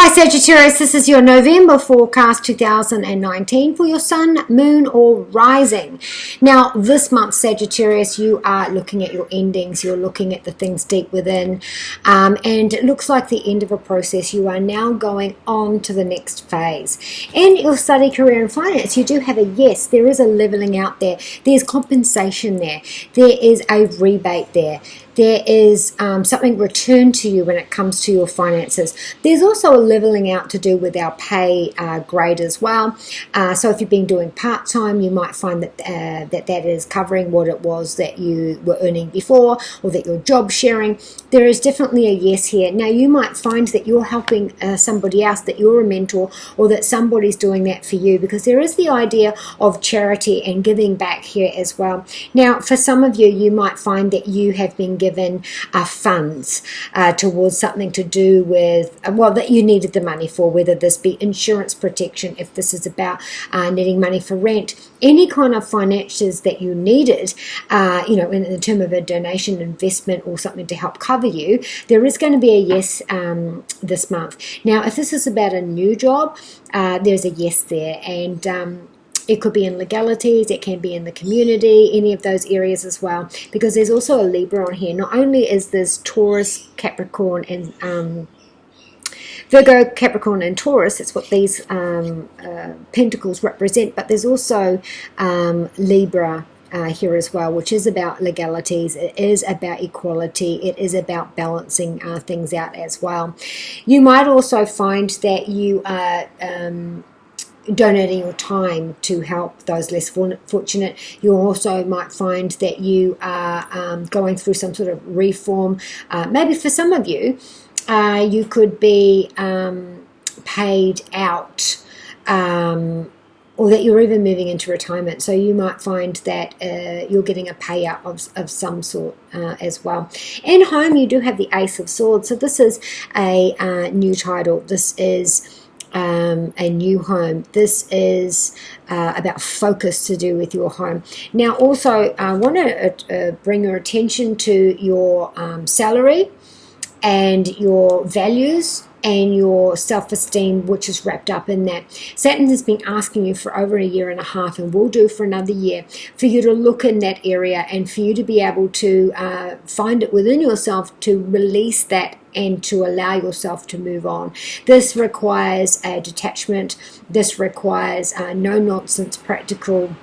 Hi Sagittarius, this is your November forecast 2019 for your sun, moon or rising. Now this month Sagittarius, you are looking at your endings, you're looking at the things deep within, and it looks like the end of a process. You are now going on to the next phase. In your study, career and finance, you do have a yes, there is a leveling out there, there's compensation there, there is a rebate there. There is something returned to you when it comes to your finances. There's also a leveling out to do with our pay grade as well. So if you've been doing part-time, you might find that that is covering what it was that you were earning before, or that you're job sharing. There is definitely a yes here. Now you might find that you're helping somebody else, that you're a mentor, or that somebody's doing that for you, because there is the idea of charity and giving back here as well. Now for some of you, you might find that you have been given funds towards something to do with, well, that you needed the money for, whether this be insurance protection, if this is about needing money for rent, any kind of finances that you needed, in the term of a donation, investment, or something to help cover you, there is going to be a yes this month. Now, if this is about a new job, there's a yes there, and it could be in legalities, it can be in the community, any of those areas as well, because there's also a Libra on here. Not only is this Taurus, Capricorn, and Virgo, Capricorn, and Taurus, it's what these pentacles represent, but there's also Libra here as well, which is about legalities, it is about equality, it is about balancing things out as well. You might also find that you are donating your time to help those less fortunate. You also might find that you are going through some sort of reform. Maybe for some of you, you could be paid out, or that you're even moving into retirement. So you might find that you're getting a payout of some sort as well. In home, you do have the Ace of Swords. So this is a new title. This is a new home. This is about focus to do with your home. Now also I want to bring your attention to your salary and your values and your self-esteem, which is wrapped up in that. Saturn has been asking you for over 1.5 years, and will do for another year, for you to look in that area and for you to be able to find it within yourself to release that and to allow yourself to move on. This requires a detachment. This requires no-nonsense, practical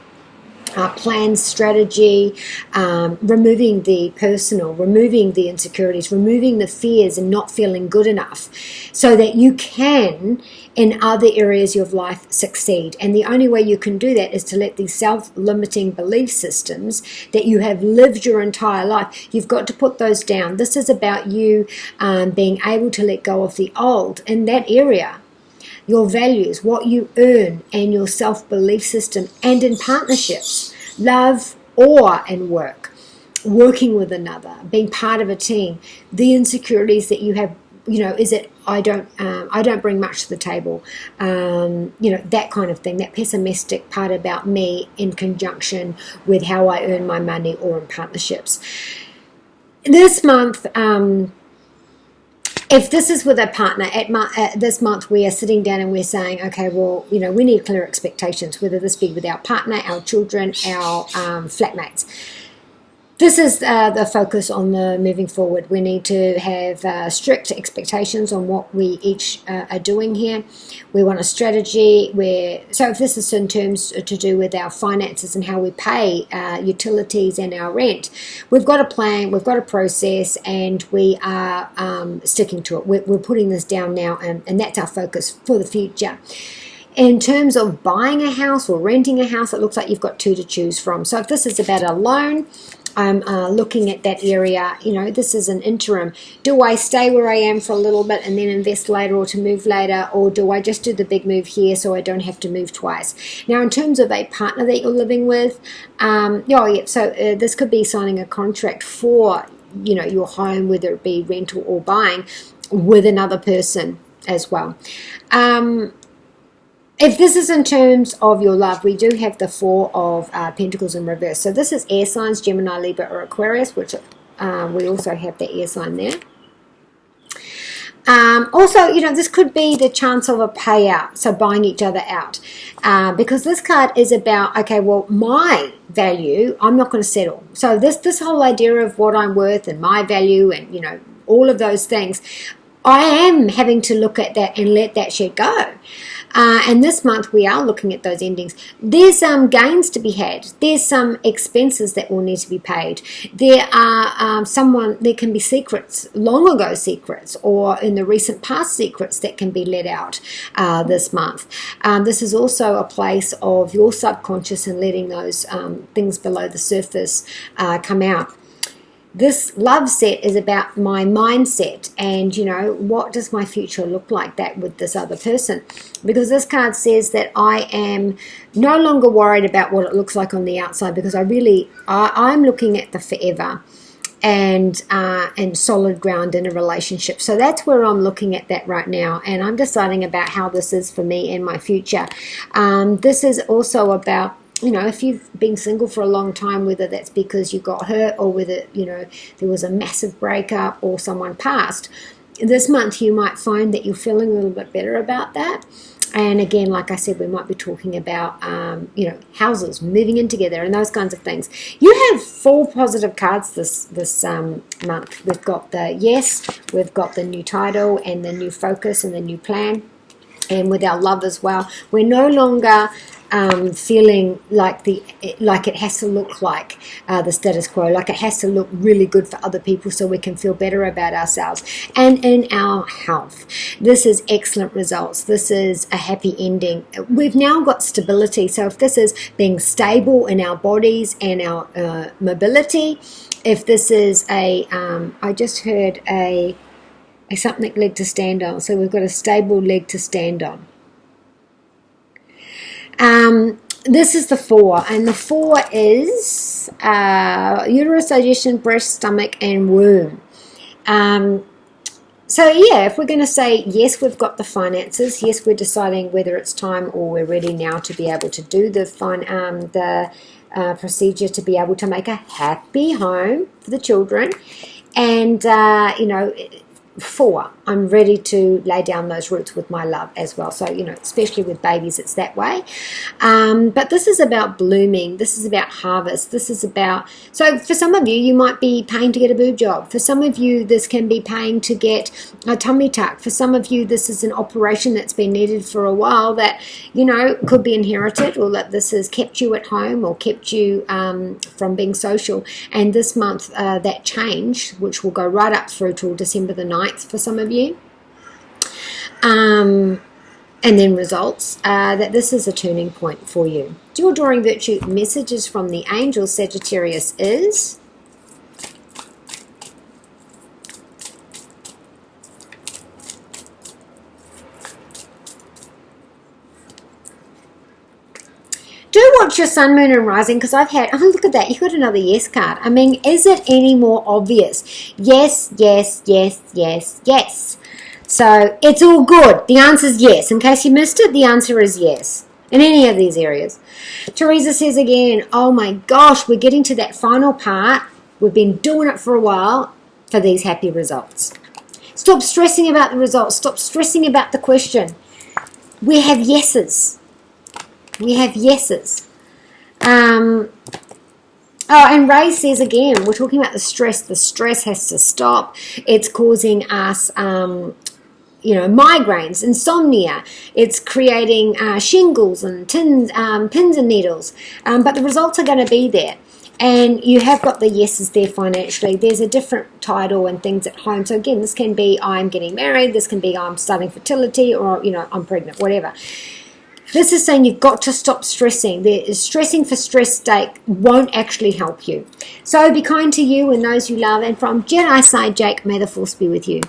plan, strategy, removing the personal, removing the insecurities, removing the fears and not feeling good enough, so that you can in other areas of life succeed. And the only way you can do that is to let these self-limiting belief systems that you have lived your entire life, you've got to put those down. This is about you being able to let go of the old in that area. Your values, what you earn, and your self-belief system, and in partnerships, love, or and work, working with another, being part of a team, the insecurities that you have, is it I don't bring much to the table, that kind of thing, that pessimistic part about me in conjunction with how I earn my money or in partnerships. This month, if this is with a partner, this month we are sitting down and we're saying, okay, well, we need clear expectations, whether this be with our partner, our children, our flatmates. This is the focus on the moving forward. We need to have strict expectations on what we each are doing here. We want a strategy so if this is in terms to do with our finances and how we pay utilities and our rent, we've got a plan, we've got a process, and we are sticking to it. We're putting this down now, and that's our focus for the future. In terms of buying a house or renting a house, it looks like you've got 2 to choose from. So if this is about a loan, I'm looking at that area. This is an interim. Do I stay where I am for a little bit and then invest later, or to move later, or do I just do the big move here so I don't have to move twice? Now, in terms of a partner that you're living with, this could be signing a contract for, your home, whether it be rental or buying, with another person as well. If this is in terms of your love, we do have the 4 of Pentacles in reverse. So this is air signs, Gemini, Libra, or Aquarius, which we also have the air sign there. Also, this could be the chance of a payout, so buying each other out. Because this card is about, okay, well, my value, I'm not going to settle. So this whole idea of what I'm worth and my value and, all of those things, I am having to look at that and let that shit go. And this month we are looking at those endings. There's some gains to be had. There's some expenses that will need to be paid. There are there can be secrets, long ago secrets, or in the recent past secrets that can be let out this month. This is also a place of your subconscious and letting those things below the surface come out. This love set is about my mindset and, what does my future look like that with this other person? Because this card says that I am no longer worried about what it looks like on the outside, because I'm looking at the forever and solid ground in a relationship. So that's where I'm looking at that right now, and I'm deciding about how this is for me and my future. This is also about, if you've been single for a long time, whether that's because you got hurt or whether, there was a massive breakup or someone passed, this month you might find that you're feeling a little bit better about that. And again, like I said, we might be talking about, houses, moving in together and those kinds of things. You have 4 positive cards this month. We've got the yes, we've got the new title and the new focus and the new plan. And with our love as well, we're no longer feeling like it has to look like the status quo, like it has to look really good for other people so we can feel better about ourselves. And in our health, this is excellent results. This is a happy ending. We've now got stability. So if this is being stable in our bodies and our mobility, if this is I just heard a something leg to stand on. So we've got a stable leg to stand on. This is the 4, and the 4 is uterus, digestion, breast, stomach, and womb. So yeah, if we're going to say yes, we've got the finances. Yes, we're deciding whether it's time or we're ready now to be able to do the procedure to be able to make a happy home for the children, and 4, I'm ready to lay down those roots with my love as well. So, especially with babies, it's that way. But this is about blooming. This is about harvest. This is about, so for some of you, you might be paying to get a boob job. For some of you, this can be paying to get a tummy tuck. For some of you, this is an operation that's been needed for a while that, could be inherited, or that this has kept you at home or kept you from being social. And this month, that change, which will go right up through till December the 9th for some of you, and then results, that this is a turning point for you. Dual Drawing Virtue messages from the angel Sagittarius is do watch your sun, moon, and rising, because I've had, look at that, you got another yes card. I mean, is it any more obvious? Yes, yes, yes, yes, yes. So it's all good. The answer is yes. In case you missed it, the answer is yes in any of these areas. Teresa says again, oh my gosh, we're getting to that final part. We've been doing it for a while for these happy results. Stop stressing about the results. Stop stressing about the question. We have yeses. We have yeses. And Ray says again, we're talking about the stress. The stress has to stop. It's causing us, migraines, insomnia. It's creating shingles and pins and needles. But the results are going to be there. And you have got the yeses there financially. There's a different title and things at home. So again, this can be I'm getting married. This can be I'm starting fertility, or, I'm pregnant, whatever. This is saying you've got to stop stressing. Stressing for stress sake won't actually help you. So be kind to you and those you love. And from Jedi Side Jake, may the force be with you.